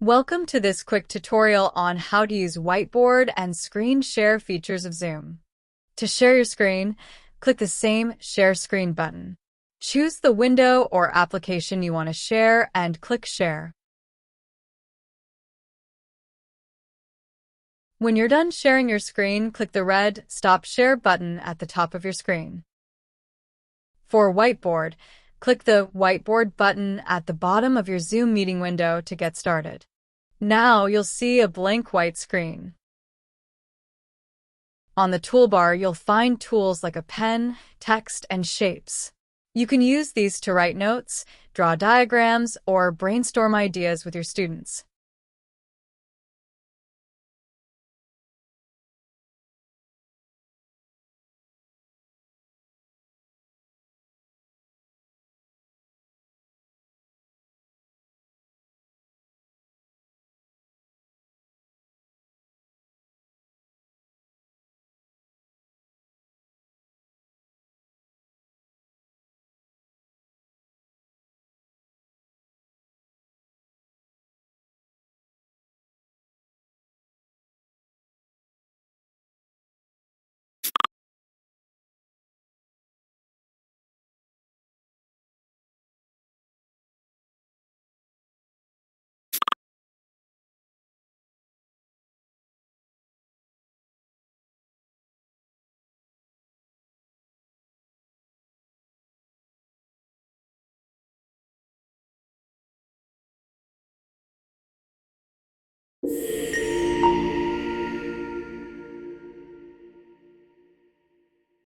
Welcome to this quick tutorial on how to use Whiteboard and screen share features of Zoom. To share your screen, click the same Share Screen button. Choose the window or application you want to share and click Share. When you're done sharing your screen, click the red Stop Share button at the top of your screen. For Whiteboard, click the Whiteboard button at the bottom of your Zoom meeting window to get started. Now you'll see a blank white screen. On the toolbar, you'll find tools like a pen, text, and shapes. You can use these to write notes, draw diagrams, or brainstorm ideas with your students.